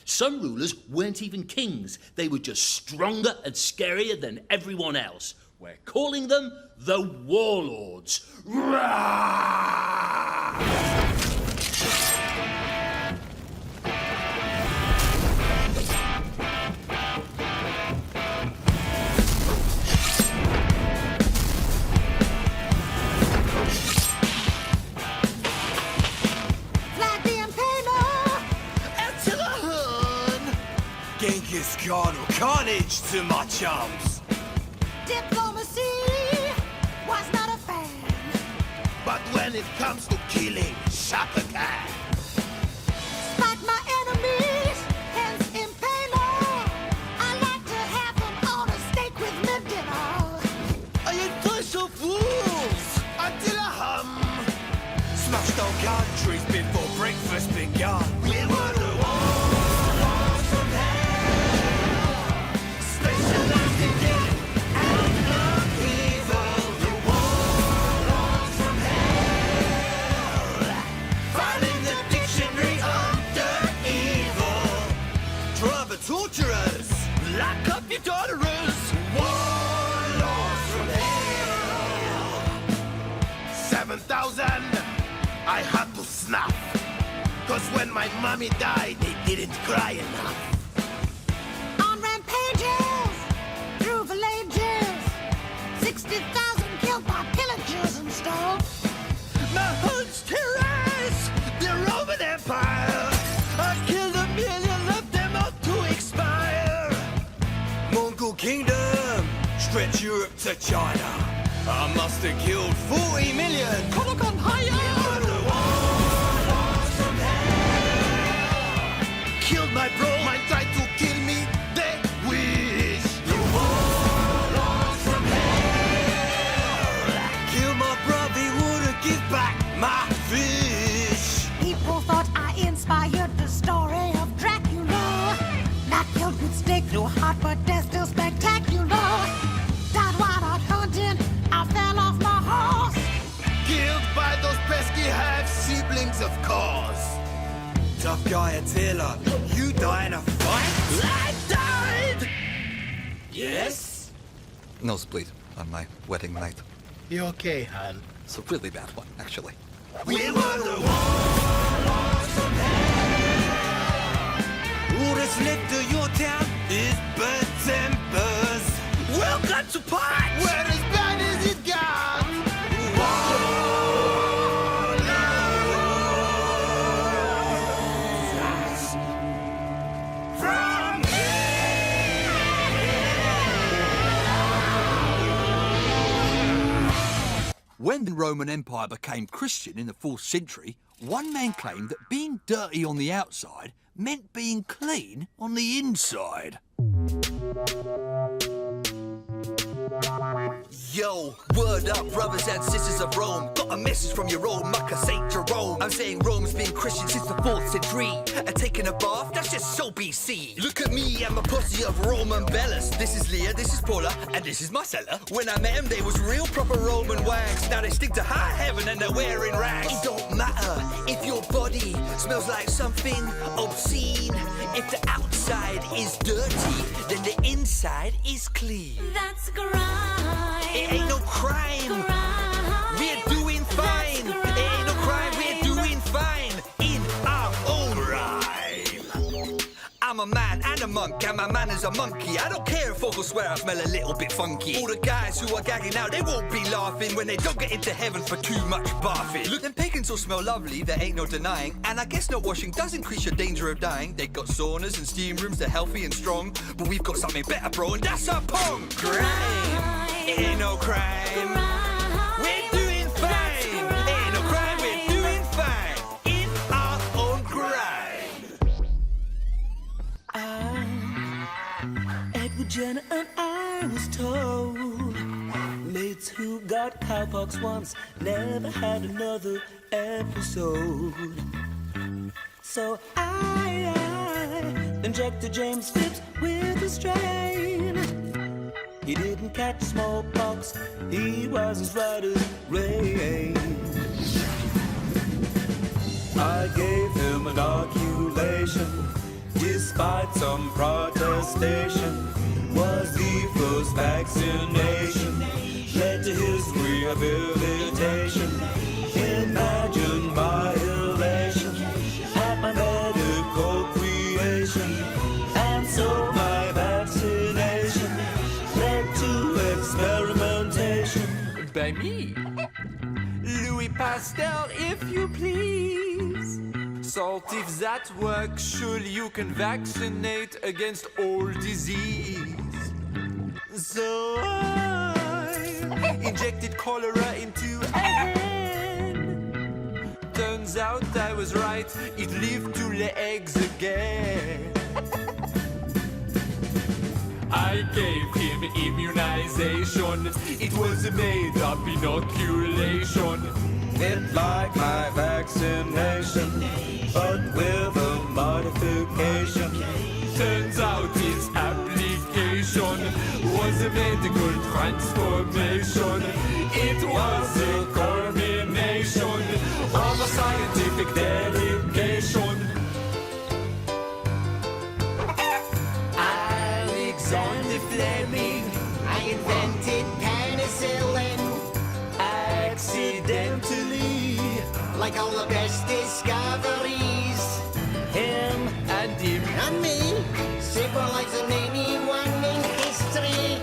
Some rulers weren't even kings. They were just stronger and scarier than everyone else. We're calling them the Warlords. Genghis Khan or carnage to my chums. Diplomacy was not a fan. But when it comes to killing, Shaka Khan. Spike my enemies, hence impaler. I like to have them on a stake with mint and all. I ain't touch of fools until I hum. Smashed all countries before breakfast begun. We were the warlords from hell. Specialized in death and evil. The warlords from hell. Finding the dictionary under evil. Driver torturers. Lock up your daughterers. Warlords from hell. 7,000 I had to snuff. Cause when my mommy died, they didn't cry enough. On rampages, through villages, 60,000 killed by pillagers and stuff. My hoods terrorize the Roman Empire. I killed 1 million, left them out to expire. Mongol Kingdom, stretch Europe to China. I must have killed 40 million. Chronicle higher. Killed my bro, mine tried to kill me, they wish. The warlords from hell. Kill my brother, he wouldn't give back my fish. People thought I inspired the story of Dracula. Not killed with stick through heart, but they're still spectacular. Died while out hunting, I fell off my horse. Killed by those pesky half-siblings, of course. Tough guy Attila, you die in a fight? I died! Yes? Nosebleed on my wedding night. You okay, Han? It's a really bad one, actually. We were the warlords from hell. All that's left of your town is bad tempers. Welcome to Pot! Where as bad as it got! When the Roman Empire became Christian in the 4th century, one man claimed that being dirty on the outside meant being clean on the inside. Yo, word up, brothers and sisters of Rome. Got a message from your old mucker, Saint Jerome. I'm saying Rome's been Christian since the 4th century. And taking a bath, that's just so BC. Look at me, I'm a posse of Roman bellas. This is Leah, this is Paula, and this is Marcella. When I met them, they was real proper Roman wags. Now they stick to high heaven and they're wearing rags. It don't matter if your body smells like something obscene. If the outside is dirty, then the inside is clean. That's grime. It ain't no crime. We're doing fine. It ain't no crime. We're doing fine in our own rhyme. I'm a man and a monk, and my man is a monkey. I don't care if folks swear I smell a little bit funky. All the guys who are gagging now, they won't be laughing when they don't get into heaven for too much bathing. Look, them pagans all smell lovely, there ain't no denying. And I guess not washing does increase your danger of dying. They got saunas and steam rooms, they're healthy and strong. But we've got something better, bro, and that's a pong. Crime. It ain't no crime. We're doing fine. It ain't no crime. We're doing fine in our own crime. Edward Jenner and I was told mates who got cowpox once never had another episode. So I injected James Phipps with a strain. He didn't catch smallpox, he was as right as rain. I gave him an inoculation despite some protestation, was the first vaccination, led to his rehabilitation. Imagine my elation at my medical creation, and so my vaccination led to experimentation. By me, Louis Pasteur, if you please. Salt, if that works, surely you can vaccinate against all disease. So I injected cholera into a hen. Turns out I was right, it lived to lay eggs again. I gave him immunization. It was a made-up inoculation. It like my vaccination, but with a modification. Turns out its application was a medical transformation. It was a culmination of a scientific dedication. Alexander Fleming, I invented penicillin, accidentally, like all the best discoveries. him and him, And me, symbolize the anyone in history.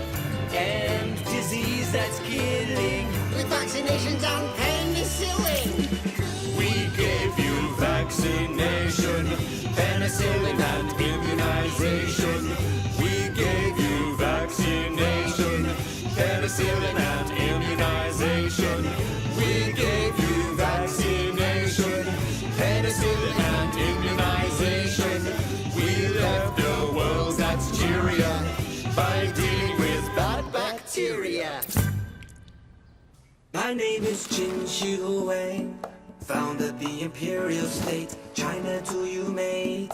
and disease that's killing. With vaccinations and penicillin. We gave you vaccination, penicillin and immunization. We gave you vaccination, penicillin and immunization. We gave you vaccination, penicillin and immunization. We left the world that's cheerier by dealing with bad bacteria. My name is Qin Shi Huang, founded the imperial state, China to you mate.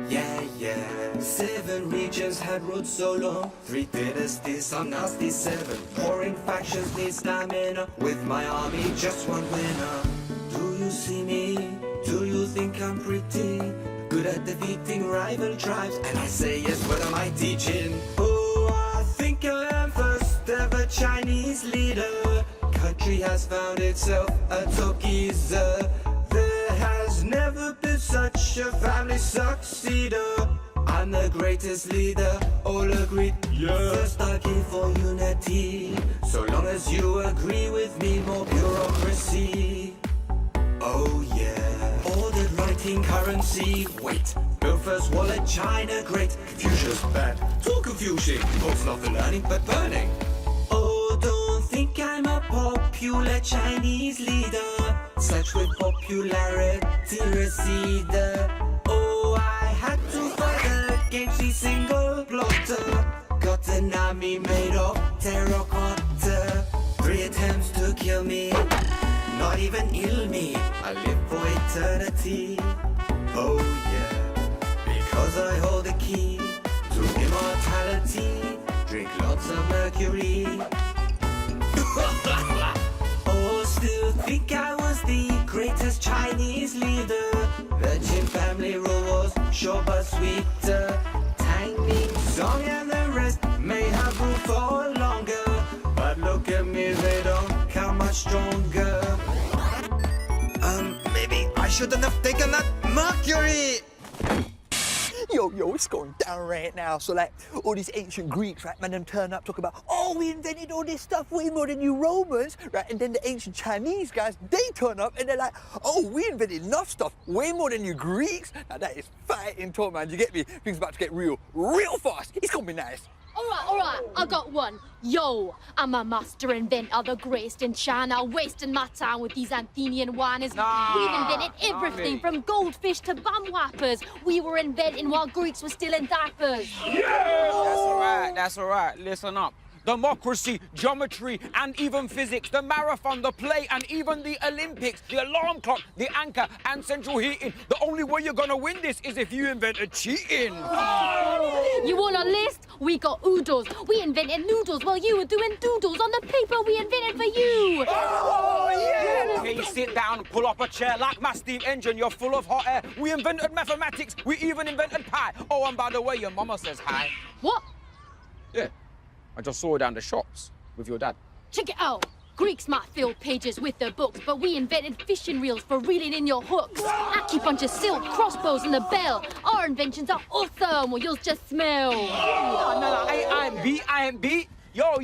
Yeah, yeah. 7 regions had ruled so long, 3 dynasties, some nasty 7. Pouring factions need stamina, with my army just one winner. Do you see me? Do you think I'm pretty good at defeating rival tribes? And I say yes, what am I teaching? Oh, I think I am first ever Chinese leader. Country has found itself a Tokiza. There has never been such a family succeeder. I'm the greatest leader, all agreed. Yeah. First arguing for unity. So long as you agree with me, more bureaucracy. Oh yeah. Ordered writing currency. Wait. Build first wallet, China great. Confucius bad. Too confusing. Books not for learning but burning. Oh, don't think I'm a popular Chinese leader. Such with popularity receder. Oh, I had to fight against the single plotter. Got an army made of terracotta. 3 attempts to kill me, not even ill me. I live for eternity. Oh yeah, because I hold the key to immortality. Drink lots of mercury. Oh, still think I was the greatest Chinese leader. Virgin family rule was short but sweeter. Tang Ming Song and the rest may have ruled for longer, but look at me, they don't count much stronger. Maybe I shouldn't have taken that mercury. Yo, it's going down right now. So, like, all these ancient Greeks, right, man, them turn up, talk about, oh, we invented all this stuff way more than you Romans, right? And then the ancient Chinese guys, they turn up and they're like, oh, we invented enough stuff way more than you Greeks. Now, that is fighting talk, man. You get me? Things about to get real fast. It's gonna be nice. All right, I got one. Yo, I'm a master inventor, the greatest in China, wasting my time with these Athenian whiners. We've invented everything from goldfish to bum wipers. We were inventing while Greeks were still in diapers. That's all right. Listen up. Democracy, geometry, and even physics, the marathon, the play, and even the Olympics, the alarm clock, the anchor, and central heating. The only way you're gonna win this is if you invented cheating. You want a list? We got oodles. We invented noodles while you were doing doodles on the paper we invented for you. Oh, yeah! Okay, sit down, pull up a chair like my steam engine. You're full of hot air. We invented mathematics. We even invented pie. Oh, and by the way, your mama says hi. What? Yeah, I just saw her down the shops with your dad. Check it out. Greeks might fill pages with their books, but we invented fishing reels for reeling in your hooks. Acupuncture, silk, crossbows, and the bell. Our inventions are awesome. Well, you'll just smell. No, I ain't beat. Yo.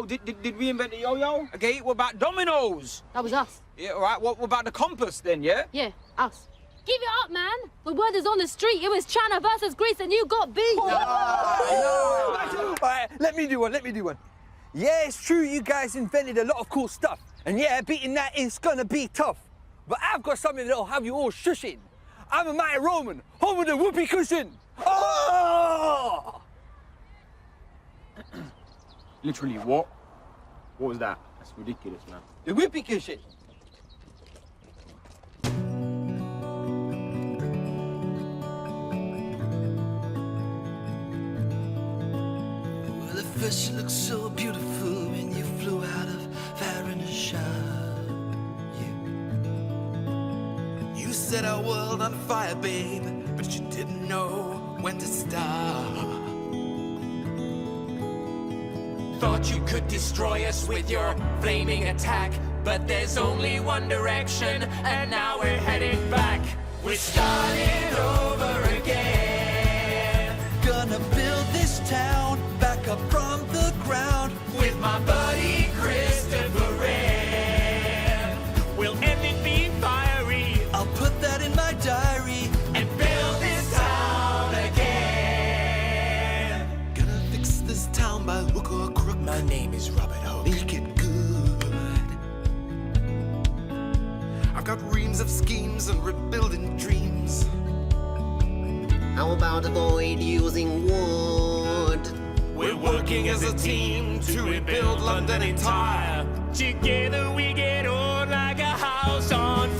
Did we invent the yo-yo? Okay, what about dominoes? That was us. Yeah, all right. What about the compass then, yeah? Yeah, us. Give it up, man. The word is on the street. It was China versus Greece, and you got beat. All right, let me do one. Yeah, it's true you guys invented a lot of cool stuff. And yeah, beating that is gonna be tough. But I've got something that'll have you all shushing. I'm a mighty Roman, home of the whoopee cushion. Oh! Literally, what? What was that? That's ridiculous, man. The whoopee cushion. Well, at first you looked so beautiful when you flew out of Farron's shop. Yeah. You set our world on fire, babe, but you didn't know when to stop. Thought you could destroy us with your flaming attack, but there's only one direction, and now we're heading back. We're starting over again. Gonna build this town back up from the ground With my buddy Christopher Wren. We'll end it being fiery I'll put that in my diary. and build this town again. Gonna fix this town by hook or crook. My name is Robert Hook. Make it good. I've got reams of schemes and rebuilding dreams. How about avoid using wood? We're working as a team to rebuild London entire. Together we get on like a house on.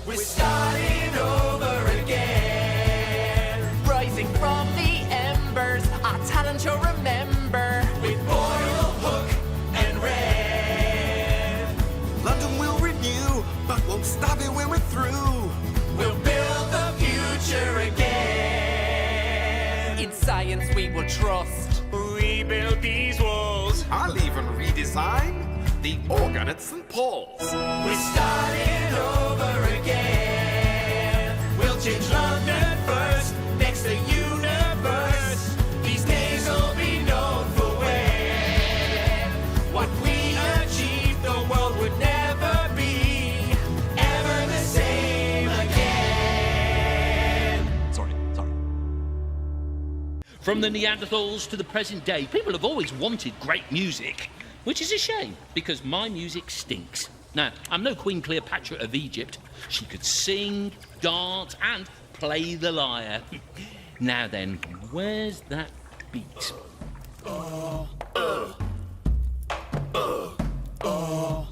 We're starting over again. Rising from the embers, our talent you'll remember. With Boyle, Hook, and Red. London will renew, but won't stop it when we're through. We'll build the future again. In science we will trust. Rebuild these walls. I'll even redesign the organ at St. Paul's. We're starting over again. We'll change London first, next the universe. These days will be known for when what we achieved, the world would never be ever the same again. Sorry. From the Neanderthals to the present day, people have always wanted great music, which is a shame, because my music stinks. Now, I'm no Queen Cleopatra of Egypt. She could sing, dance, and play the lyre. Now then, where's that beat?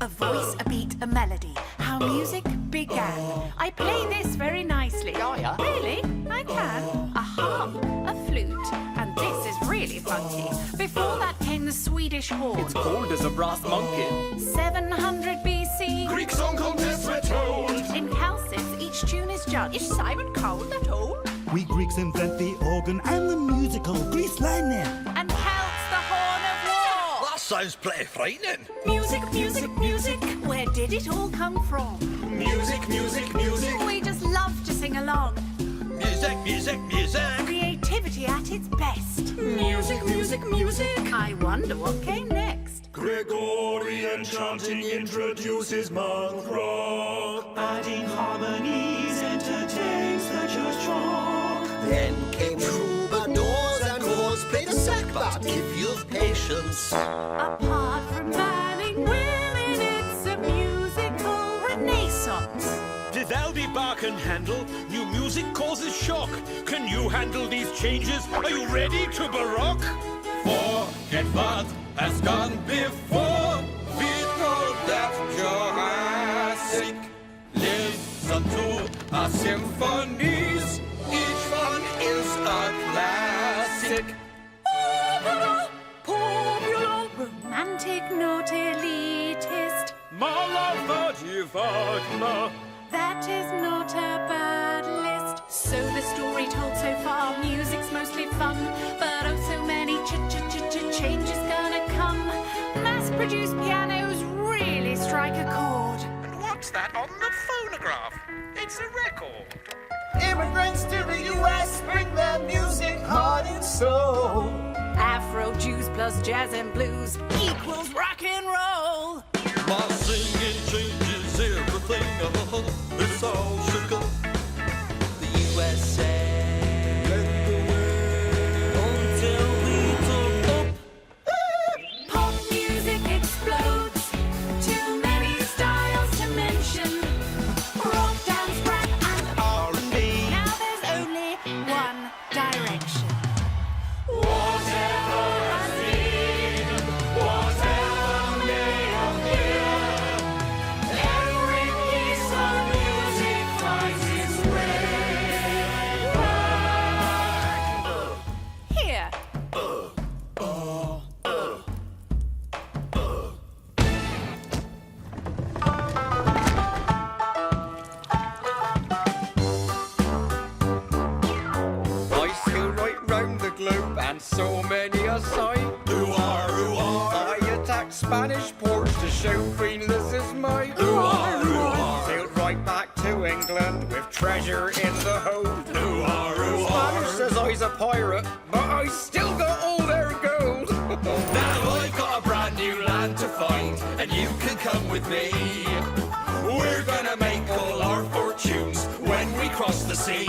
A voice, a beat, a melody. How music began. I play this very nicely. Oh, yeah? Really? I can. A harp, a flute, and this is really funky. Before that came the Swedish horn. It's cold as a brass monkey. 700 BC. Greek song contests were told. In Chalcis, each tune is judged. Is Simon Cowell that old? We Greeks invent the organ and the musical Grease lightning. And Celts the horn of war. That sounds pretty frightening. Music, music, music. Where did it all come from? Music, music, music. We just love to sing along. Music, music, music. Creativity at its best. Music, music, music. I wonder what came next. Gregorian chanting introduces monk rock. Adding harmonies entertains the church rock. Then came troubadours and whores played a sackbut if you've patience. Apart from banning women, it's a musical renaissance. Vivaldi, Bach and Handel, new music causes shock. Can you handle these changes? Are you ready to baroque? Forget what has gone before. We know that Jurassic. Listen to our symphonies. Each one is a classic. Opera, popular, romantic, not elitist. Malava Divadma. That is not a bad list. So the story told so far, music's mostly fun, but oh so many changes gonna come. Mass-produced pianos really strike a chord. And what's that on the phonograph? It's a record. Immigrants to the U.S. bring their music, heart and soul. Afro Jews plus jazz and blues equals rock and roll. My singing changes everything. It's all shook up. The USA. Until we took up. Pop music explodes. Too many styles to mention. Rock, dance, rap, and R&B. now there's only one direction. Here. Bicycle right round the globe and so many a sight. I attacked Spanish ports to show Queen Liz's might. Sailed right back to England with treasure in the hold. Spanish says I's a pirate, but I still got all their gold. Now I've got a brand new land to find, and you can come with me. We're gonna make all our fortunes when we cross the sea.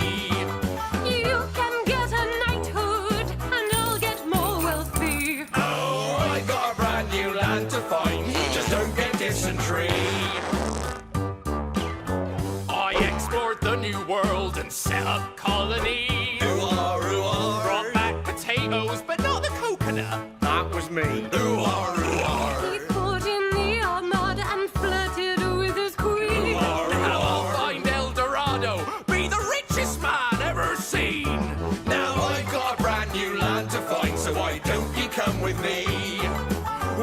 You can get a knighthood, and I'll get more wealthy. Oh, I got a brand new land to find, just don't get dysentery. I explored the new world and set up colonies. Brought back potatoes, but not the coconut. That was me. He fought in the Armada and flirted with his queen. Now I'll find El Dorado, be the richest man ever seen. Now I've got a brand new land to find, so why don't you come with me?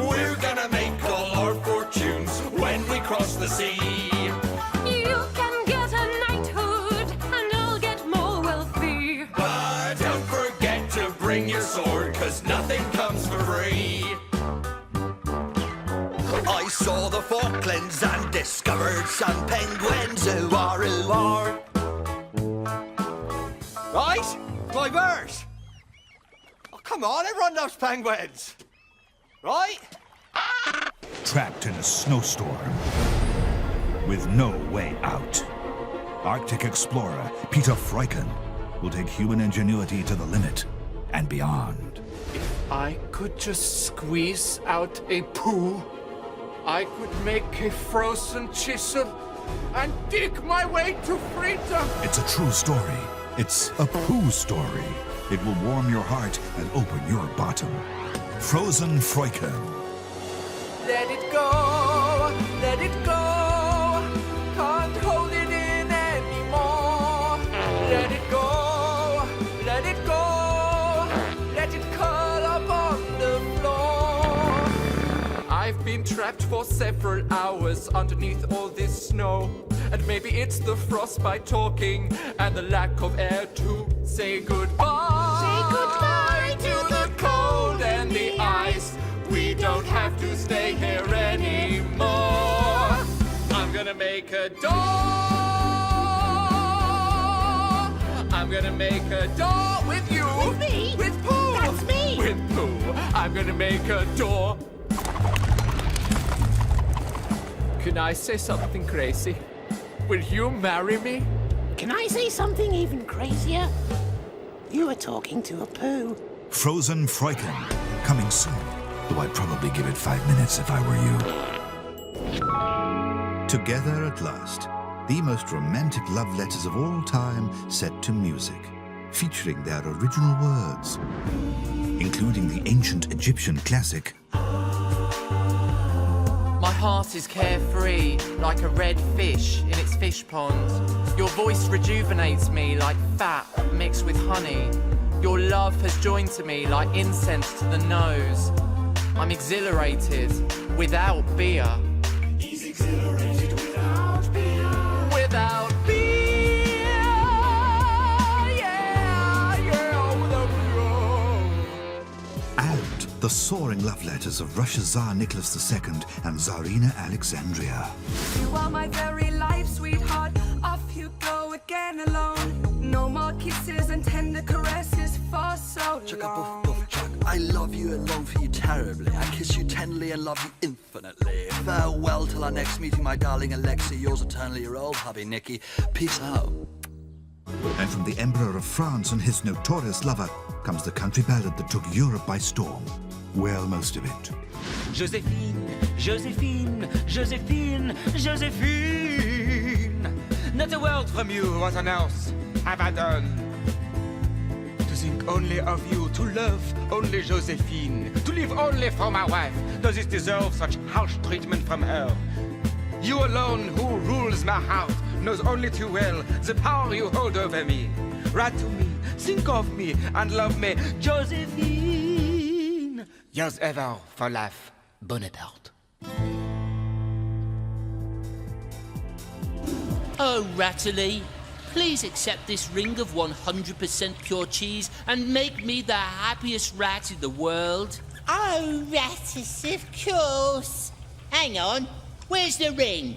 We're gonna make all our fortunes when we cross the sea. You can get a knighthood, and I'll get more wealthy. But don't forget to bring your sword, 'cause nothing comes for free. I saw the Falklands and discovered some penguins. Ooh, are. Right? Drivers! Oh, come on, everyone loves penguins. Right? Trapped in a snowstorm with no way out. Arctic explorer Peter Freuchen will take human ingenuity to the limit and beyond. I could just squeeze out a poo. I could make a frozen chisel and dig my way to freedom. It's a true story. It's a poo story. It will warm your heart and open your bottom. Frozen Freuchen. Let it go, let it go. Can't hold it in anymore. Let it go, let it go. Let it curl up on the floor. I've been trapped for several hours underneath all this snow. And maybe it's the frostbite talking and the lack of air to say goodbye. Say goodbye to the cold and the ice. We don't have to stay here anymore. I'm gonna make a door. I'm gonna make a door with you. With me? With poo. That's me. With poo. I'm gonna make a door. Can I say something crazy? Will you marry me? Can I say something even crazier? You were talking to a poo. Frozen Freuchen. Coming soon. Though I'd probably give it 5 minutes if I were you. Together at last. The most romantic love letters of all time set to music. Featuring their original words. Including the ancient Egyptian classic. My heart is carefree, like a red fish in its fish pond. Your voice rejuvenates me like fat mixed with honey. Your love has joined to me like incense to the nose. I'm exhilarated without beer. He's exhilarated without fear. Without fear, yeah, without fear. And the soaring love letters of Russia's Tsar Nicholas II and Tsarina Alexandria. You are my very life, sweetheart. Off you go again alone. No more kisses and tender caresses for so long. Chuck, I love you and long for you terribly. I kiss you tenderly and love you infinitely. Farewell till our next meeting, my darling Alexei. Yours eternally, your old hubby Nicky. Peace out. And from the Emperor of France and his notorious lover comes the country ballad that took Europe by storm. Well, most of it. Josephine, Josephine, Josephine, Josephine. Not a word from you, what on earth have I done? To think only of you, to love only Josephine, to live only for my wife. Does it deserve such harsh treatment from her? You alone, who rules my heart, knows only too well the power you hold over me. Write to me, think of me, and love me, Josephine. Yours ever for life, Bonaparte. Oh, Rattley, please accept this ring of 100% pure cheese and make me the happiest rat in the world. Oh, Rattus, of course. Hang on, where's the ring?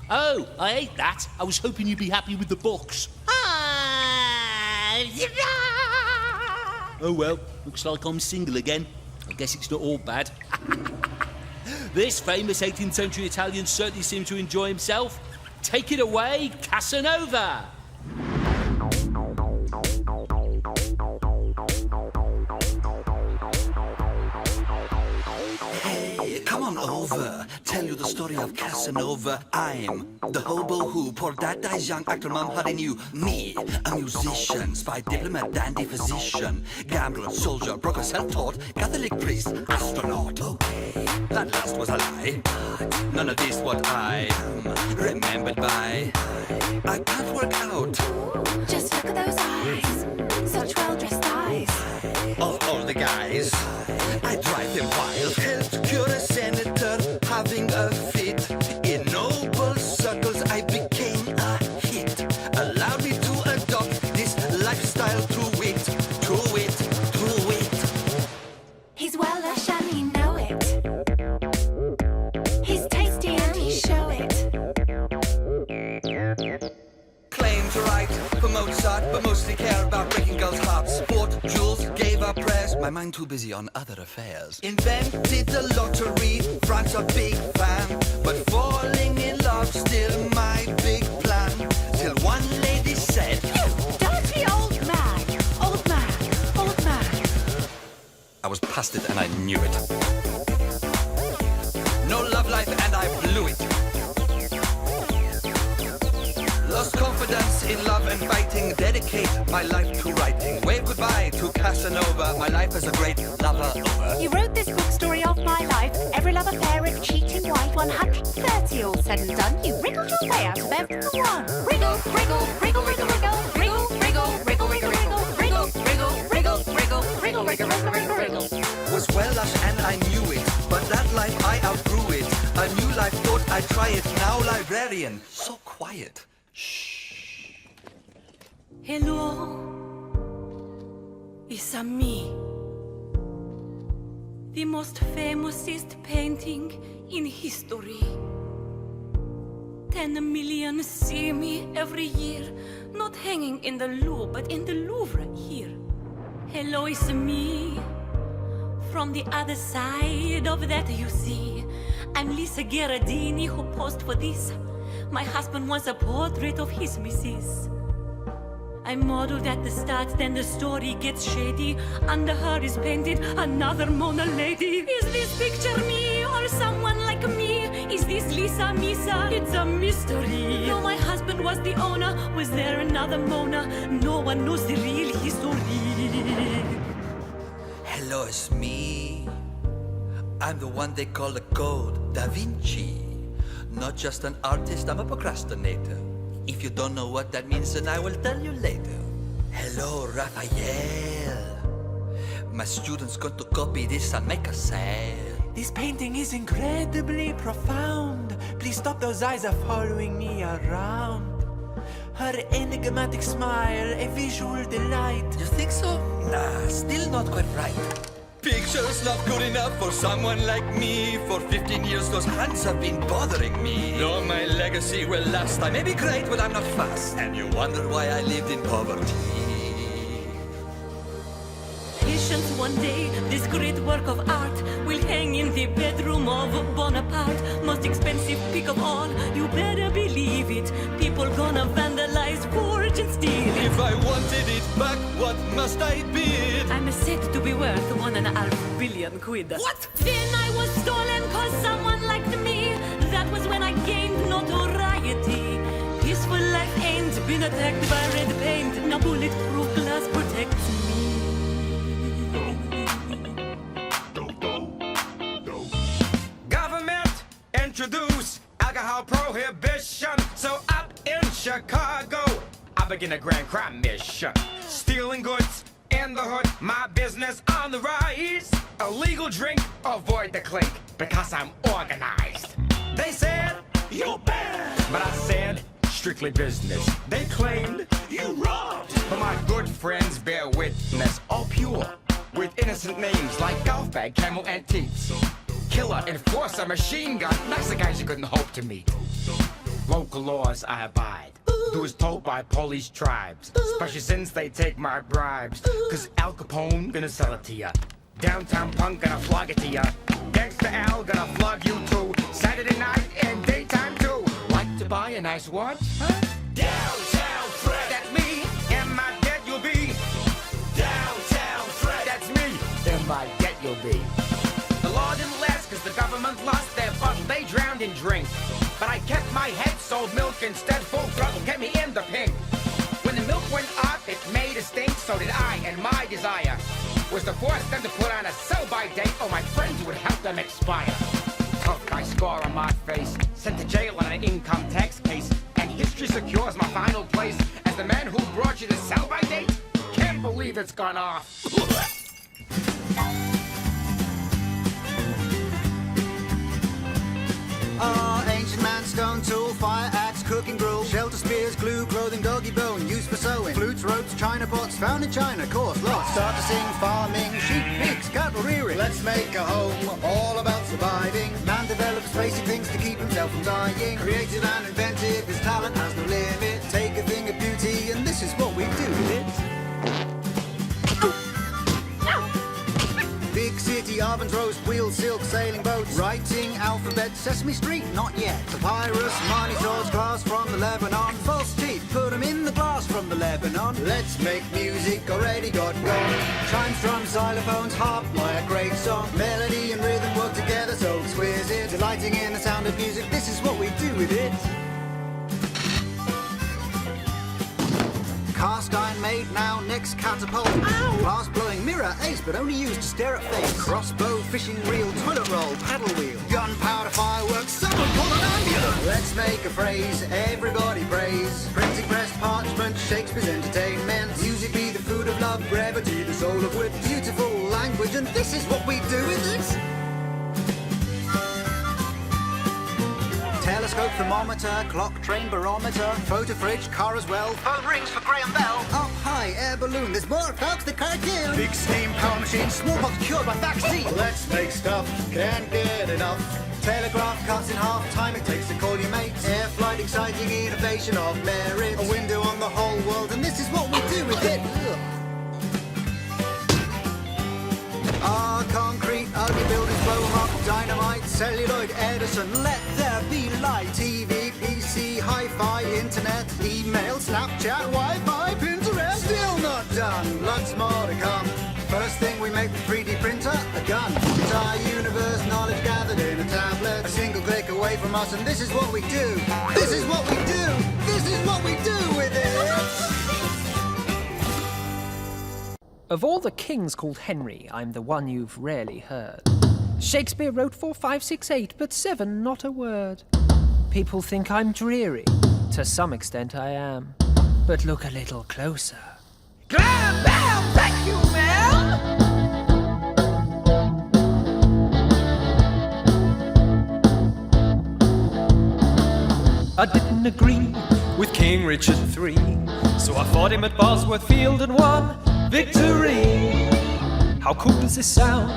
Oh, I ate that. I was hoping you'd be happy with the box. Oh well, looks like I'm single again. I guess it's not all bad. This famous 18th century Italian certainly seemed to enjoy himself. Take it away, Casanova! Hey, come on over. Tell you the story of Casanova. I'm the hobo who poured that guy's young actor mom how they knew me. A musician, spy, diplomat, dandy, physician, gambler, soldier, broker, self-taught, Catholic priest, astronaut. Okay, that last was a lie. None of this what I am remembered by. I can't work out. Just look at those eyes, such well-dressed eyes. Of all the guys, I drive them wild. Helped cure a senator having a fit. In noble circles I became a hit. Allowed me to adopt this lifestyle through it, through it, through it. He's well-lush and he know it. He's tasty and he show it. Claim to write for Mozart, but mostly care about breaking girls' hearts. Bought jewels, gave up prayers. My mind too busy on other affairs. Invented the lottery, France a big fan. But falling in love still my big plan. Till one lady said, You dirty old man, old man, old man. I was past it and I knew it. No love life and I blew it. Lost confidence in love and fighting. Dedicate my life to writing. Wave goodbye to Casanova. My life as a great lover over. You wrote this book story of my life. Every love affair and cheating wife. 130 all said and done. You wriggled your way out of every one. Wriggle, wriggle, wriggle, wriggle, wriggle. Wriggle, wriggle, wriggle, wriggle, wriggle. Wriggle, wriggle, wriggle, wriggle. Wriggle, wriggle, wriggle, wriggle, wriggle. Was well-lush and I knew it. But that life I outgrew it. A new life thought I'd try it. Now librarian. So quiet. Hello, it's a me. The most famousest painting in history. 10 million see me every year, not hanging in the Louvre, but in the Louvre here. Hello, it's me. From the other side of that you see, I'm Lisa Gherardini who posed for this. My husband wants a portrait of his missus. I modeled at the start, then the story gets shady. Under her is painted another Mona Lady. Is this picture me or someone like me? Is this Lisa Misa? It's a mystery. No, my husband was the owner. Was there another Mona? No one knows the real history. Hello, it's me. I'm the one they call the Code Da Vinci. Not just an artist, I'm a procrastinator. If you don't know what that means, then I will tell you later. Hello, Raphael. My students got to copy this and make a sale. This painting is incredibly profound. Please stop, those eyes are following me around. Her enigmatic smile, a visual delight. You think so? Nah, still not quite right. Pictures not good enough for someone like me. For 15 years those hands have been bothering me. No, my legacy will last. I may be great, but I'm not fast. And you wonder why I lived in poverty. Patience, one day, this great work of art will hang in the bedroom of Bonaparte. Most expensive pick of all, you better believe it. People gonna vandalize, forge and steal it. If I wanted it back, what must I bid? I'm said to be worth £1.5 billion quid. What? Then I was stolen cause someone liked me. That was when I gained notoriety. Peaceful life ain't been attacked by red paint. Now bulletproof glass protects me. Introduce alcohol prohibition. So up in Chicago, I begin a grand crime mission. Stealing goods in the hood, my business on the rise. Illegal drink, avoid the clink, because I'm organized. They said, you're bad, but I said, strictly business. They claimed, you robbed, but my good friends bear witness. All pure, with innocent names like Golf Bag, Camel Antiques. Killer, enforcer, machine gun, nicer guys you couldn't hope to meet. Local laws I abide, do as told by police tribes, especially since they take my bribes. Cause Al Capone gonna sell it to ya, downtown punk gonna flog it to ya, Gangsta Al gonna flog you too, Saturday night and daytime too. Like to buy a nice watch? Huh? Downtown Fred, that's me, in my debt you'll be. Downtown Fred, that's me, in my debt you'll be. The law didn't last cause the government lost their buck. They drowned in drink. But I kept my head, sold milk instead. Full throttle kept me in the pink. When the milk went up, it made a stink. So did I, and my desire was to force them to put on a sell-by date, or my friends would help them expire. Tough guy scar on my face, sent to jail on an income tax case, and history secures my final place as the man who brought you the sell-by date. Can't believe it's gone off. Ancient man, stone tool, fire axe, cooking gruel, shelter spears, glue, clothing, doggy bone, used for sewing, flutes, ropes, china pots, found in China, course, lost. Start to sing, farming, sheep, pigs, cattle rearing. Let's make a home, all about surviving. Man develops basic things to keep himself from dying. Creative and inventive, his talent has no limit. Take a thing of beauty, and this is what we do with it. Big city ovens, roast wheels, silk, sailing boats, writing alphabet, Sesame Street, not yet. Papyrus, money swords, glass from the Lebanon, false teeth, put them in the glass from the Lebanon. Let's make music, already got gone. Chimes, drums, xylophones, harp, like a great song. Melody and rhythm work together so exquisite. Delighting in the sound of music, this is what we do with it. Cast iron made now, next catapult. Glass blowing mirror, ace, but only used to stare at face. Crossbow, fishing reel, toilet roll, paddle wheel. Gunpowder, fireworks, someone call an ambulance. Let's make a phrase, everybody praise. Printing press, parchment, Shakespeare's entertainment. Music be the food of love, brevity, the soul of wit. Beautiful language, and this is what we do with it. Telescope, thermometer, clock, train, barometer, photo fridge, car as well, phone rings for Graham Bell. Up high, air balloon, there's more folks, the cartoon. Big steam power machine, smallpox cured by vaccine. Let's make stuff, can't get enough. Telegraph cuts in half, time it takes to call your mates. Air flight, exciting innovation of merit. A window on the whole world, and this is what we do with it. Concrete, ugly buildings blow them up. Dynamite, celluloid, Edison, let there be light. TV, PC, hi-fi, internet, email, Snapchat, Wi-Fi, Pinterest. Still not done, lots more to come. First thing we make the 3D printer, a gun. Entire universe, knowledge gathered in a tablet. A single click away from us, and this is what we do. This is what we do. This is what we do with it. Of all the kings called Henry, I'm the one you've rarely heard. Shakespeare wrote 4, 5, 6, 8, but 7, not a word. People think I'm dreary. To some extent I am. But look a little closer. Glam bam, thank you, Mel! I didn't agree with King Richard III, so I fought him at Bosworth Field and won victory. How cool does this sound?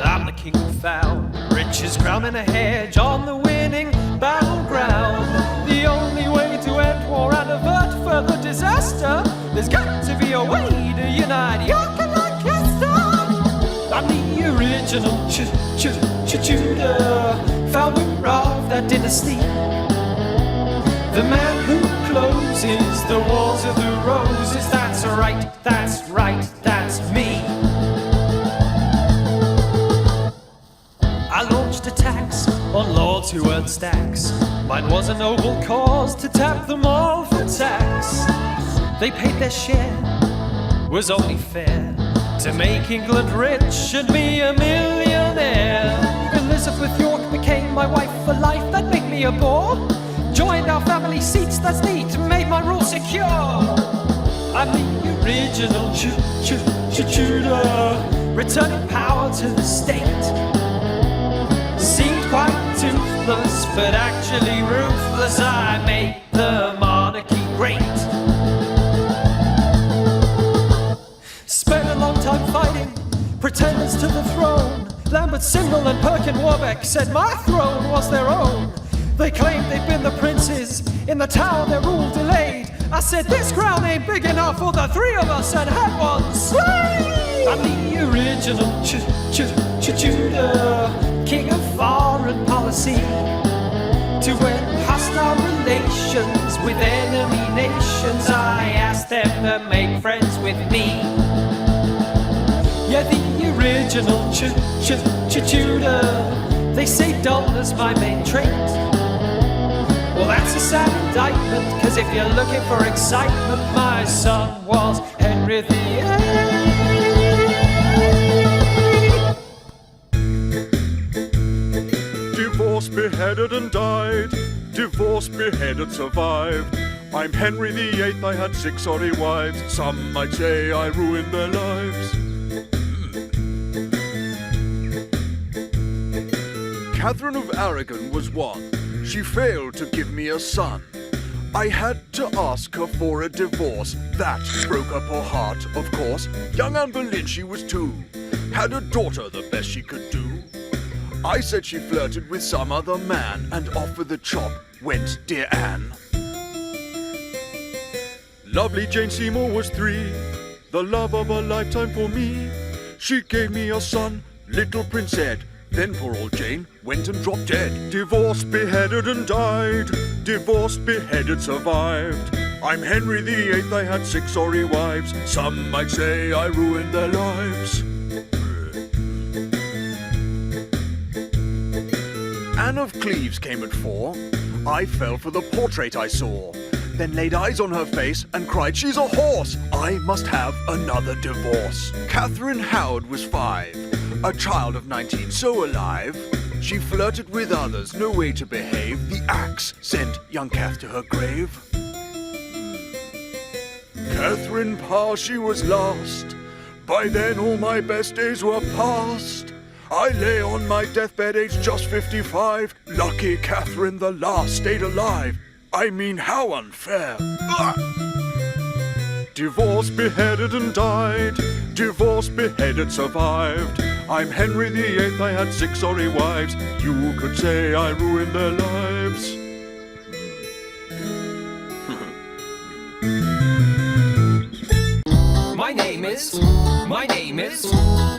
I'm the king who found Rich's crown in a hedge on the winning battleground. The only way to end war and avert further disaster, there's got to be a way to unite York and Lancaster. I'm the original Tudor, founder of that dynasty, the man who closes the walls of the roses. That's right, that's me. I launched attacks on lords who earned stacks. Mine was a noble cause to tap them all for tax. They paid their share, was only fair, to make England rich and me a millionaire. Elizabeth York became my wife for life, that made me a bore. Joined our family seats, that's neat, made my rule secure. I'm the original Tudor, returning power to the state. Seemed quite toothless, but actually ruthless. I made the monarchy great. Spent a long time fighting pretenders to the throne. Lambert Simnel and Perkin Warbeck said my throne was their own. They claimed they'd been the princes in the town their rule delayed. I said this crown ain't big enough for the three of us and had one slain. I'm the original Tudor, king of foreign policy, to end hostile relations with enemy nations. I asked them to make friends with me. Yeah, the original Tudor, they say dullness my main trait. Well, that's a sad indictment, cause if you're looking for excitement, my son was Henry VIII. Divorced, beheaded and died. Divorced, beheaded, survived. I'm Henry VIII, I had 6 sorry wives. Some might say I ruined their lives. Catherine of Aragon was one. She failed to give me a son. I had to ask her for a divorce. That broke up her heart, of course. Young Anne Boleyn, she was 2. Had a daughter, the best she could do. I said she flirted with some other man, and off with the chop went dear Anne. Lovely Jane Seymour was 3, the love of a lifetime for me. She gave me a son, little Prince Ed. Then poor old Jane went and dropped dead. Divorced, beheaded and died. Divorced, beheaded, survived. I'm Henry VIII, I had 6 sorry wives. Some might say I ruined their lives. Anne of Cleves came at 4. I fell for the portrait I saw. Then laid eyes on her face and cried, she's a horse. I must have another divorce. Catherine Howard was 5, a child of 19, so alive. She flirted with others, no way to behave. The axe sent young Cath to her grave. Catherine Parr, she was last. By then all my best days were past. I lay on my deathbed, aged just 55. Lucky Catherine the last stayed alive. I mean, how unfair. Divorced, beheaded and died. Divorced, beheaded, survived. I'm Henry VIII, I had 6 sorry wives. You could say I ruined their lives.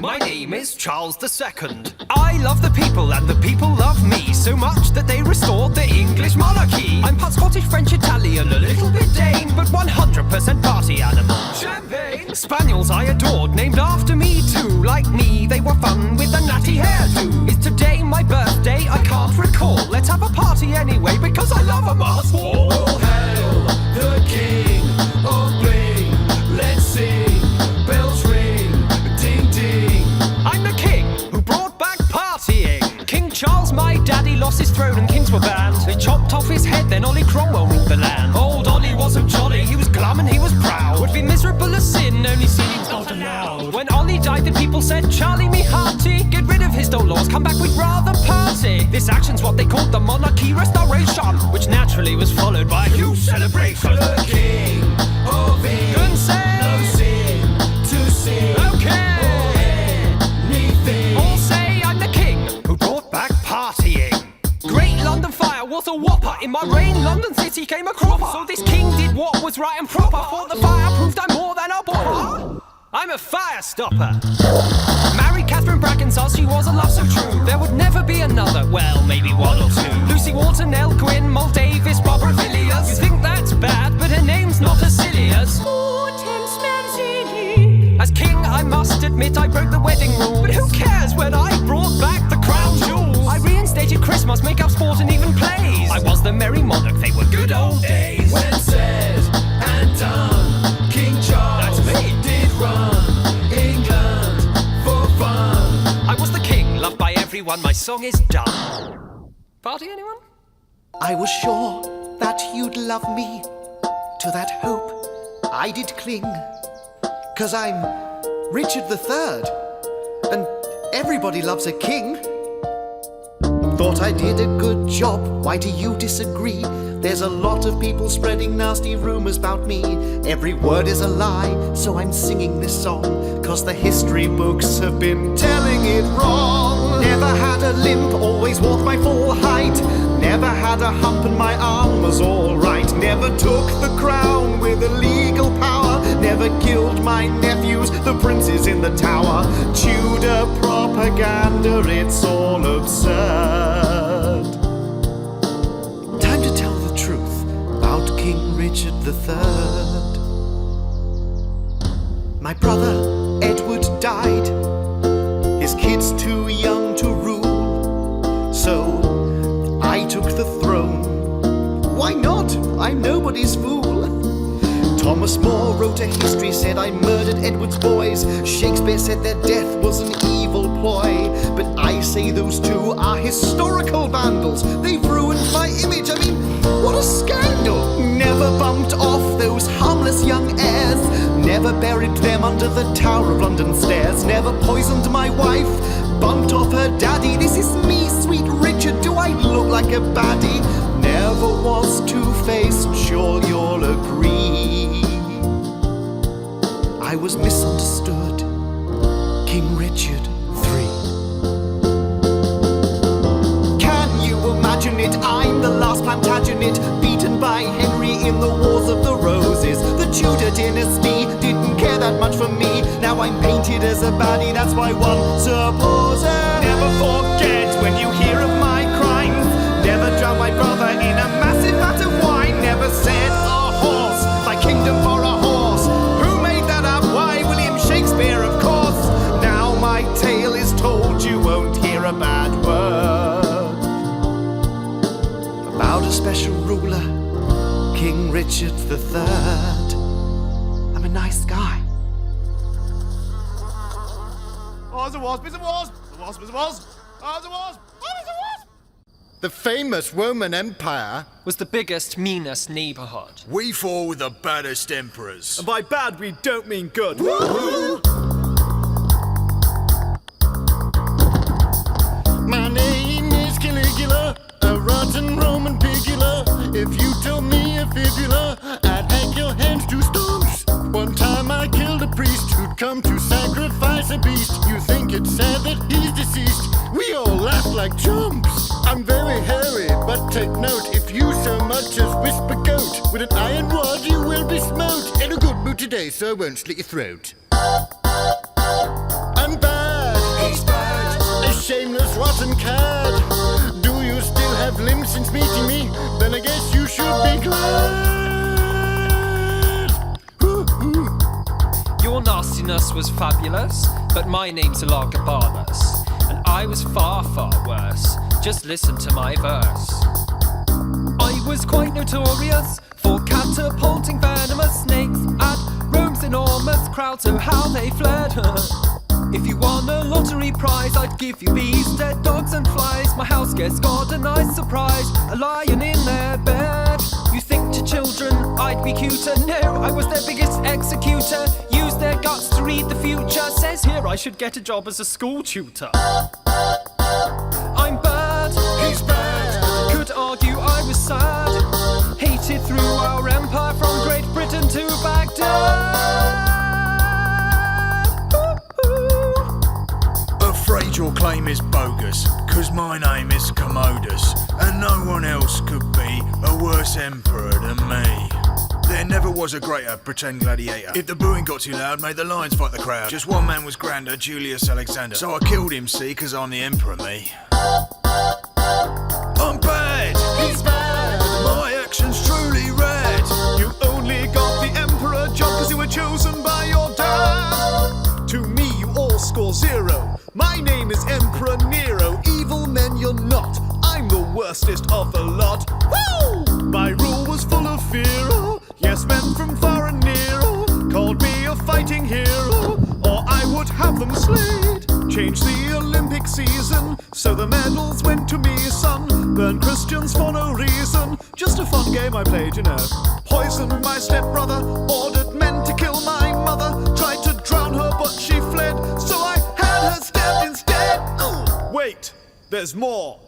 My name is Charles II. I love the people and the people love me so much that they restored the English monarchy. I'm part Scottish, French, Italian, a little bit Dane, but 100% party animal. Champagne! Spaniels I adored, named after me too. Like me, they were fun with a natty hairdo. Is today my birthday? I can't recall. Let's have a party anyway, because I love a mass ball. All hail the King of Bling. Let's sing, bells ring, ding ding. I'm the king who brought back partying. King Charles, my daddy, lost his throne and kings were banned. They chopped off his head, then Ollie Cromwell ruled the land. Old Ollie wasn't jolly, he was glum and he was proud. Would be miserable as sin, only singing's not allowed. loud. When Ollie died, the people said, Charlie me hearty, get rid of his dull laws, come back, we'd rather party. This action's what they called the monarchy restoration, which naturally was followed by a huge celebration. The king of England, Good say. no sin to see. Okay. Anything. All say I'm the king who brought back partying. Great London fire was a whopper. In my reign, London city came a cropper. So this king did what was right and proper. For the fire proved I'm more than a bopper. I'm a fire stopper. Married Catherine Brackensall, she was a love so true. There would never be another, well, maybe one or two. Lucy Walton, Elle Gwynn, Moll Davis, Barbara Villiers. You think that's bad, but her name's not as silly as As king, I must admit I broke the wedding rules. But who cares when I brought back the crown jewels? I reinstated Christmas, make up sport and even plays. I was the merry monarch, they were good old days. When said and done, King Charles did run England for fun. I was the king, loved by everyone, my song is done. Party, anyone? I was sure that you'd love me. To that hope I did cling. 'Cause I'm Richard III, and everybody loves a king. Thought I did a good job, why do you disagree? There's a lot of people spreading nasty rumors about me. Every word is a lie, so I'm singing this song, 'cause the history books have been telling it wrong. Never had a limp, always walked my full height. Never had a hump and my arm was all right. Never took the crown with illegal power. Never killed my nephews, the princes in the tower. Tudor propaganda, it's all absurd. Time to tell the truth about King Richard III. My brother Edward died. His kids too young to rule. So I took the throne. Why not? I'm nobody's fool. Thomas More wrote a history, said I murdered Edward's boys. Shakespeare said their death was an evil ploy. But I say those two are historical vandals. They've ruined my image. I mean, what a scandal. Never bumped off those harmless young heirs. Never buried them under the Tower of London stairs. Never poisoned my wife, bumped off her daddy. This is me, sweet Richard. Do I look like a baddie? Never was two-faced, sure you'll agree. I was misunderstood, King Richard III. Can you imagine it? I'm the last Plantagenet, beaten by Henry in the Wars of the Roses. The Tudor dynasty didn't care that much for me. Now I'm painted as a baddie, that's why one supposes. Never forget when you hear of my crimes. Never drowned my brother in a massive vat of wine. Never said a horse, my kingdom for a horse. Who made that up? Why? William Shakespeare, of course. Now my tale is told, you won't hear a bad word about a special ruler, King Richard III. I'm a nice guy. Oz a wasp, it's a wasp, a wasp, it's a wasp, Oz a wasp, Oz a wasp. The famous Roman Empire was the biggest, meanest neighborhood. We fought with the baddest emperors. And by bad, we don't mean good. My name is Caligula, a rotten Roman pigula. If you told me a fibula, I'd hack your hands to stumps. One time I killed a priest who'd come to sacrifice a beast. You think it's sad that he's deceased? We all laugh like chumps. I'm very hairy, but take note, if you so much as whisper goat, with an iron rod you will be smote. In a good mood today, so I won't slit your throat. I'm bad. He's bad. A shameless rotten cad. Do you still have limbs since meeting me? Then I guess you should be glad. Your nastiness was fabulous, but my name's Elagabalus, and I was far, far worse. Just listen to my verse. I was quite notorious for catapulting venomous snakes at Rome's enormous crowd, so how they fled. If you won a lottery prize, I'd give you these dead dogs and flies. My house guests got a nice surprise, a lion in their bed. You think to children I'd be cuter? No, I was their biggest executor. Use their guts to read the future. Says here I should get a job as a school tutor. I'm bad, he's bad. Could argue I was sad. Hated through our empire from Great Britain to Baghdad. Afraid your claim is bogus, 'cause my name is Commodus, and no one else could be a worse emperor than me. There never was a greater pretend gladiator. If the booing got too loud, made the lions fight the crowd. Just one man was grander, Julius Alexander. So I killed him, see, 'cause I'm the emperor, me. I'm bad! He's bad! My action's truly rad! You only got the emperor job 'cause you were chosen by your dad. To me, you all score 0. My name is Emperor Nero. Evil men, you're not. I'm the worstest of the lot. Woo! My rule was full of fear. Yes, men from far and near called me a fighting hero, or I would have them slayed. Changed the Olympic season, so the medals went to me, son. Burn Christians for no reason. Just a fun game I played, you know. Poisoned my stepbrother, ordered men to kill my mother. Tried to drown her, but she fled, so I had her stabbed instead. Wait, there's more.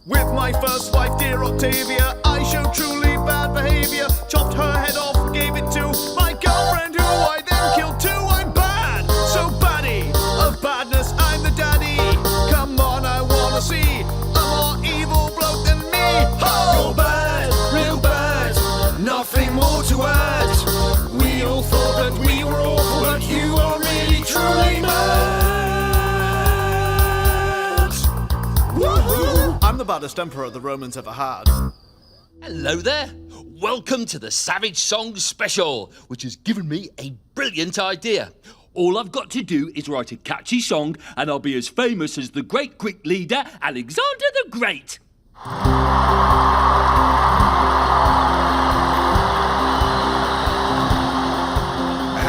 With my first wife, dear Octavia, I showed truly bad behavior. Chopped her head off, gave it to my girlfriend, who I then killed too. I'm bad, so baddie. Of badness, I'm the daddy. Come on, I wanna see a more evil bloke than me. You're bad, real bad, nothing more to add. We all thought that we were awful, but you are really truly mad. Woohoo! I'm the baddest emperor the Romans ever had. Hello there. Welcome to the Savage Songs Special, which has given me a brilliant idea. All I've got to do is write a catchy song and I'll be as famous as the great Greek leader, Alexander the Great.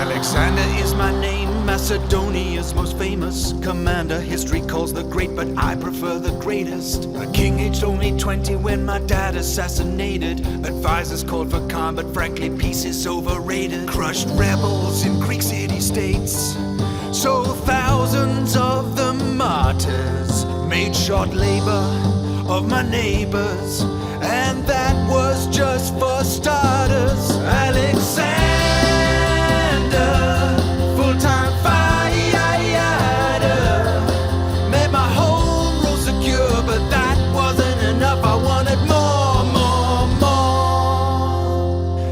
Alexander is my name, Macedonia's most famous commander. History calls the great, but I prefer the greatest. A king aged only 20 when my dad assassinated. Advisors called for calm, but frankly peace is overrated. Crushed rebels in Greek city-states, so thousands of the martyrs. Made short labor of my neighbors, and that was just for starters. Alexander, full-time fighter, made my home rule secure, but that wasn't enough. I wanted more.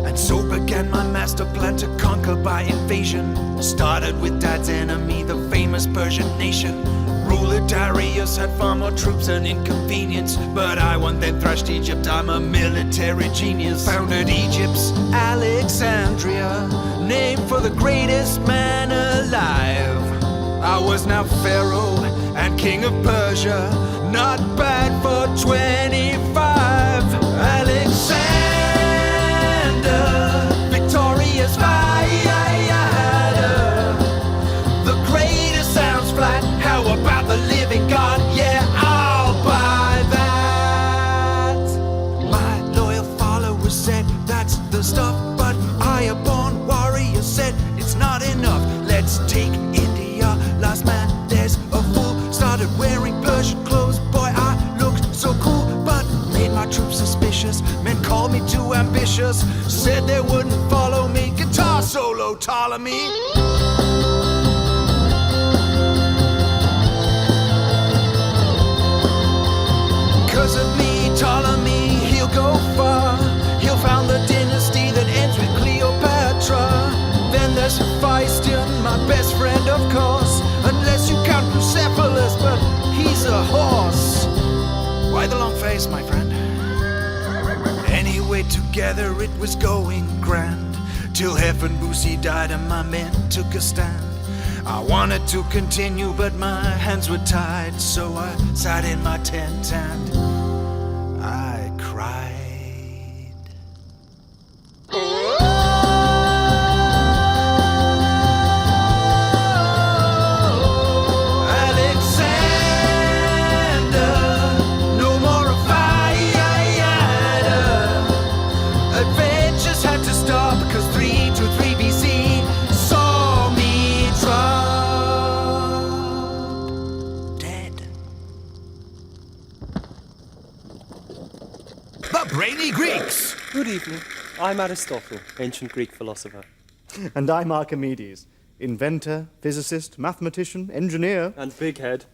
And so began my master plan to conquer by invasion. Started with Dad's enemy, the famous Persian nation. Ruler Darius had far more troops and inconvenience, but I won then thrashed Egypt. I'm a military genius. Founded Egypt's Alexandria, named for the greatest man alive. I was now Pharaoh and king of Persia, not bad for 25. Alexander, victorious fighter. The greatest sounds flat. How about the living God? Yeah, I'll buy that. My loyal followers said that's the stuff, but I, a born warrior, said it's not enough. Let's take India, last man, there's a fool. Started wearing Persian clothes, boy, I looked so cool, but made my troops suspicious. Men called me too ambitious, said they wouldn't follow me. Guitar solo, Ptolemy. Because of me, Ptolemy, he'll go far. He'll found the dynasty that ends with Cleopatra. Then there's Hephaestion, my best friend, of course. Unless you count Bucephalus, but he's a horse. Why the long face, my friend? Anyway, together it was going grand, till Hefenbusi died and my men took a stand. I wanted to continue, but my hands were tied, so I sat in my tent and I cried. Alexander, no more a fighter. brainy Greeks. Good evening. I'm Aristotle, ancient Greek philosopher. And I'm Archimedes, inventor, physicist, mathematician, engineer. And big head.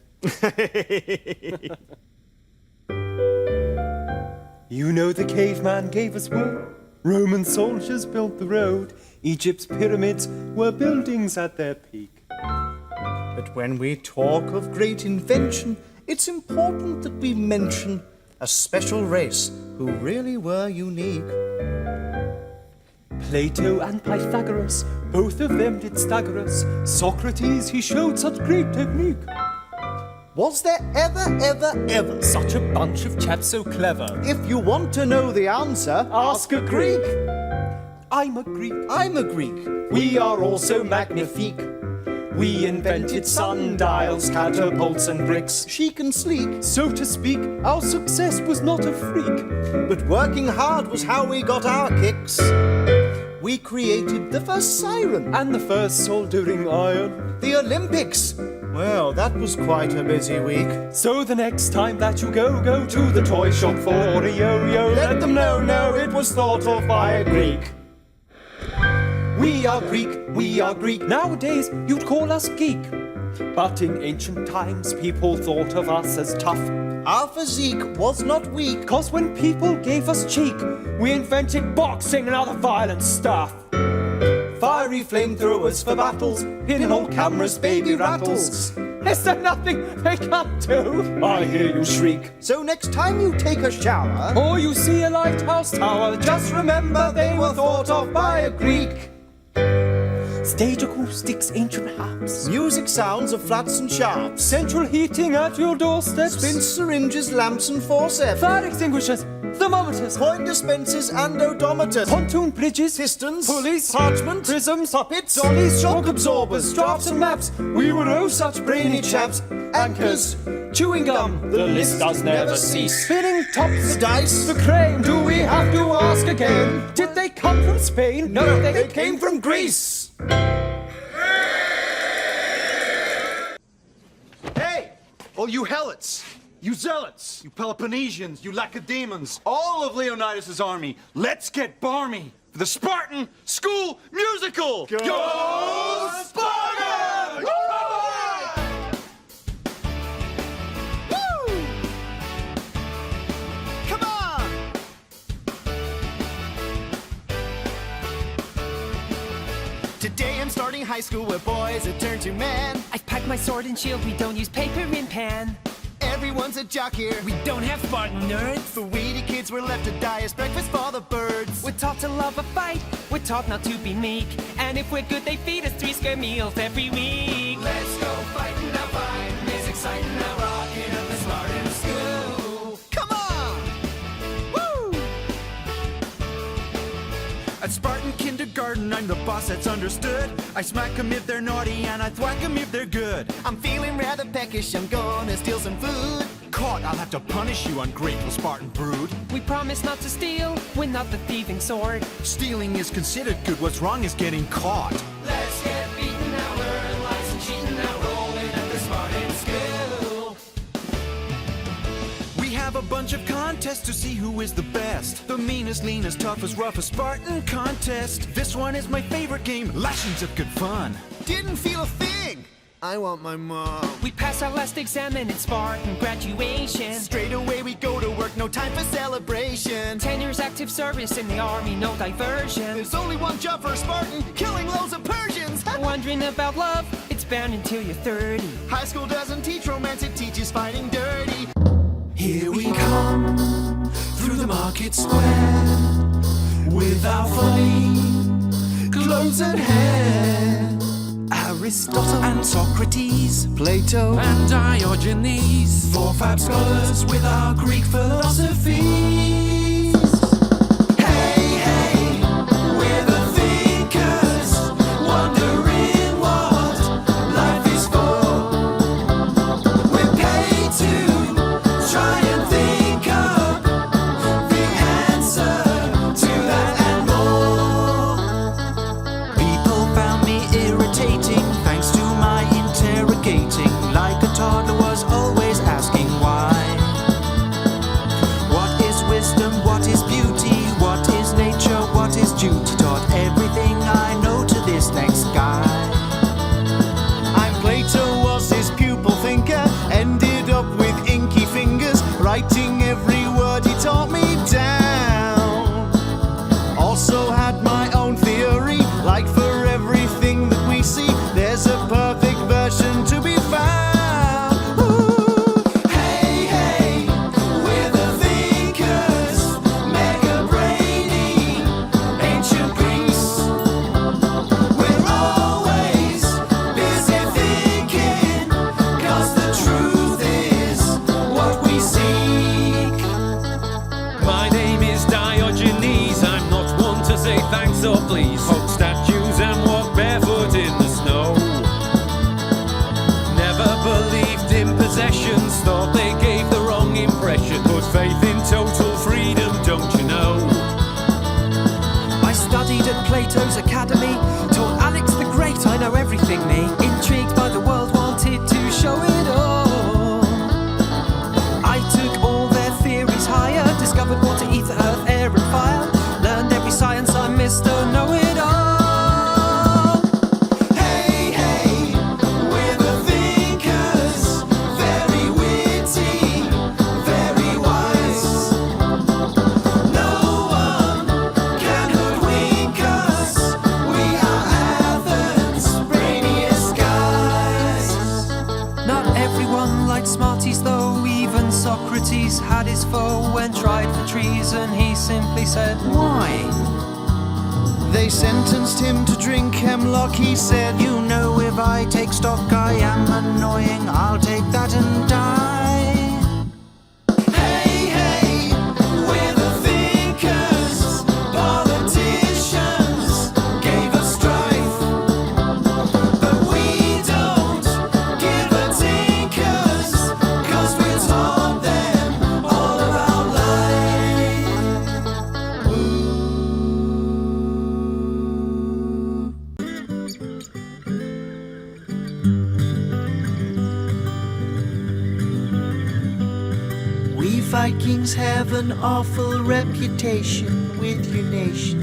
You know the caveman gave us wood. Roman soldiers built the road. Egypt's pyramids were buildings at their peak. But when we talk of great invention, it's important that we mention a special race who really were unique. Plato and Pythagoras, both of them did stagger us. Socrates, he showed such great technique. Was there ever such a bunch of chaps so clever? If you want to know the answer, ask a Greek. I'm a Greek. I'm a Greek. We are also magnifique. We invented sundials, catapults and bricks. Chic and sleek. So to speak, our success was not a freak. But working hard was how we got our kicks. We created the first siren. And the first soldering iron. The Olympics. Well, that was quite a busy week. So the next time that you go to the toy shop for a yo-yo. Let them know it was thought of by a Greek. We are Greek. Nowadays, you'd call us geek. But in ancient times, people thought of us as tough. Our physique was not weak. 'Cause when people gave us cheek, we invented boxing and other violent stuff. Fiery flamethrowers for battles, pinhole cameras, baby rattles. Is there nothing they can't do? I hear you shriek. So next time you take a shower, or you see a lighthouse tower, just remember they were thought of by a Greek. Stage acoustics, ancient harps. Music sounds of flats and sharps. Central heating at your doorsteps. Spin syringes, lamps and forceps. Fire extinguishers, thermometers. Coin dispensers and odometers. Pontoon bridges. Pistons. Pulleys. Parchment. Prisms. Puppets. Dollies. Shock absorbers. Drafts and maps. We were oh such brainy chaps. Anchors. Chewing gum. The list does never cease. Spinning tops. The dice. The crane. Do we have to ask again? Did they come from Spain? No, they came from Greece. Hey, all you helots, you zealots, you Peloponnesians, you Lacedaemons, all of Leonidas' army, let's get barmy for the Spartan School Musical! Go Spartans! Woo! Come on! Today I'm starting high school where boys have turned to men. I've packed my sword and shield, we don't use paper and pen. Everyone's a jock here. We don't have Spartan nerds. The weedy kids were left to die as breakfast for the birds. We're taught to love a fight, we're taught not to be meek. And if we're good, they feed us 3 square meals every week. Let's go fighting now, fighting is exciting now, rocking up the Spartan school. Come on! Woo! At Spartan kindergarten, I'm the boss that's understood. I smack 'em if they're naughty and I thwack 'em if they're good. I'm feeling rather peckish, I'm gonna steal some food. Caught, I'll have to punish you, ungrateful Spartan brood. We promise not to steal, we're not the thieving sort. Stealing is considered good, what's wrong is getting caught. Let's get beaten now, learn lies and cheating now, rolling at the Spartan school. We have a bunch of contests to see who is the best. The meanest, leanest, toughest, roughest Spartan contest. This one is my favorite game, lashings of good fun. Didn't feel a thing. I want my mom. We pass our last exam and it's Spartan graduation. Straight away we go to work, no time for celebration. 10 years active service in the army, no diversion. There's only one job for a Spartan, killing loads of Persians. Wondering about love, it's bound until you're 30. High school doesn't teach romance, it teaches fighting dirty. Here we come through the market square with our funny clothes and hair. Aristotle and Socrates, Plato and Diogenes, 4 fab scholars with our Greek philosophies. Hey, hey, we're the thinkers, wondering what life is for. We're paid to try and think up the answer to that and more. people found me irritating thanks to my interrogating, like a toddler was always asking why. What is wisdom? Rose Academy. Taught Alex the Great, I know everything, me. Intrigued by the world, wanted to show it all. I took all their theories higher, discovered water, ether, earth, air and fire. Learned every science, I'm Mr. Know-It-All. Socrates had his foe when tried for treason. He simply said, why? They sentenced him to drink hemlock. He said, you know, if I take stock, I am annoying. I'll take that and die. Hey, hey, we're the thinkers. Politicians gave us strife, but we don't give a tinkers, 'cause we're taught them all about life. We Vikings have an awful reputation with your nation,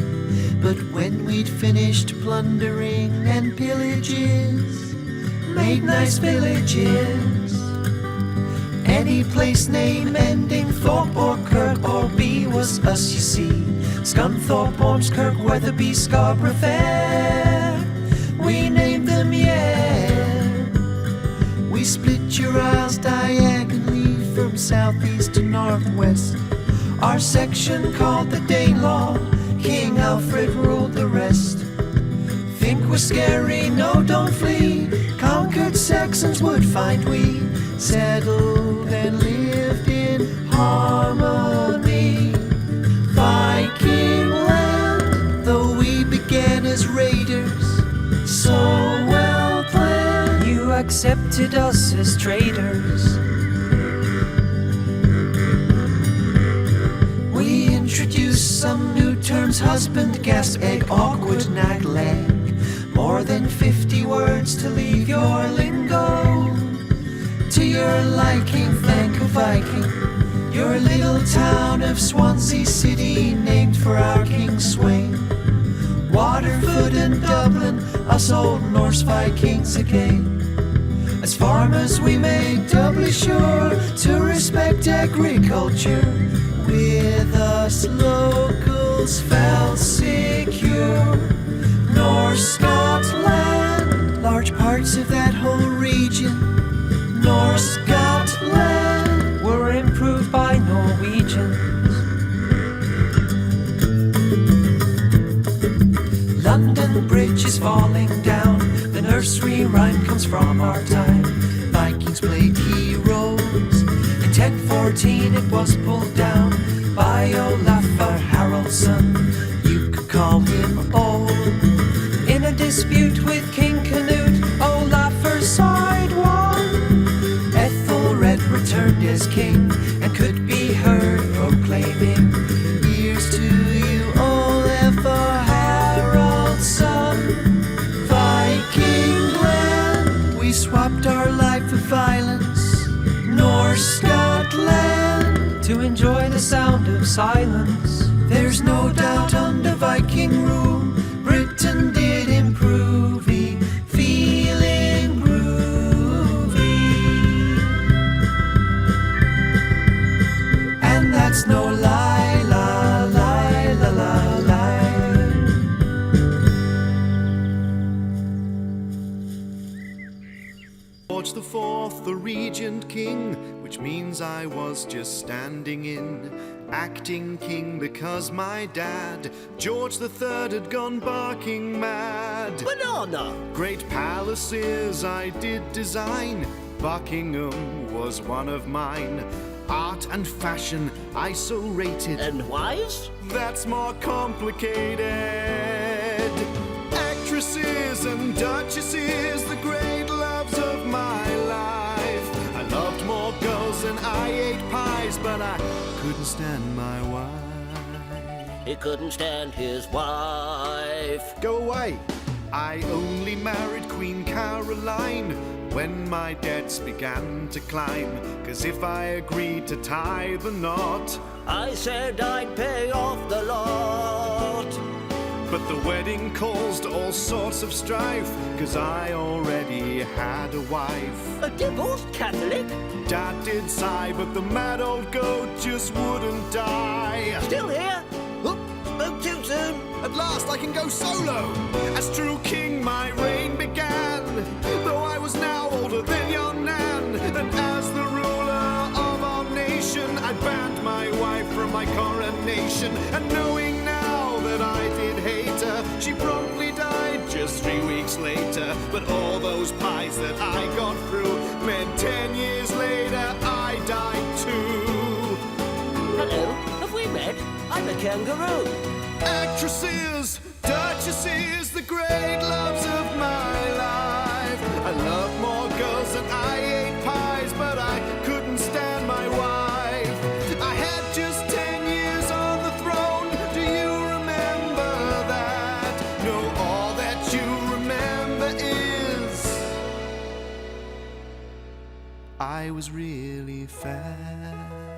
but when we'd finished plundering and pillages, made nice villages, any place name ending Thorpe or Kirk or B was us, you see. Scunthorpe, Ormskirk, Wetherby, Scarborough Fair, we named them, yeah. We split your isles diagonally from southeast to northwest. Our section called the Danelaw, King Alfred ruled the rest. Think we're scary? No, don't flee. Conquered Saxons would find we settled and lived in harmony. Viking land, though we began as raiders, so well planned, you accepted us as traders. We introduced some new terms: husband, gasp, egg, awkward, nag, leg. More than 50 words to leave your lingo to your liking. Thank a Viking. Your little town of Swansea City, named for our King Swain. Waterford and Dublin, us old Norse Vikings again. As farmers we made doubly sure to respect agriculture. With us locals felt secure. North Scotland, large parts of that whole region, North Scotland, were improved by Norwegians. London Bridge is falling down, the nursery rhyme comes from our time. Vikings played heroes, in 1014 it was pulled down by Olafur Haraldsson. You could call him old. In a dispute with King Canute, Olafur's side won. Ethelred returned as king and could be heard proclaiming, "Here's to you, Olafur Haraldsson." Viking land, we swapped our life of violence. North Scotland, to enjoy the sound of silence. There's no doubt under Viking rule, Britain did improve, feeling groovy. And that's no lie, la, lie, la, la, lie. George IV, the Regent King, which means I was just standing in, acting king because my dad, George III, had gone barking mad. Banana! Great palaces I did design, Buckingham was one of mine. Art and fashion I so rated. And wives? That's more complicated. Actresses and duchesses, the great loves of my life. I loved more girls than I ate pies, but I couldn't stand my wife. he couldn't stand his wife. Go away. I only married Queen Caroline when my debts began to climb. 'Cause if I agreed to tie the knot, I said I'd pay off the lot. But the wedding caused all sorts of strife, 'cause I already had a wife. A divorced Catholic? Dad did sigh, but the mad old goat just wouldn't die. Still here? Oop, spoke too soon. At last I can go solo. As true king my reign began, though I was now older than your nan. And as the ruler of our nation, I banned my wife from my coronation. And knowing now that I did hate her, she promptly died just 3 weeks later. But all those pies that I got through meant 10 years later I died too. Hello, have we met? I'm a kangaroo. Actresses, duchesses, the great loves of my life. I love more girls than I ate pies, but I couldn't stand my wife. I had just 10 years on the throne. Do you remember that? No, all that you remember is I was really fat.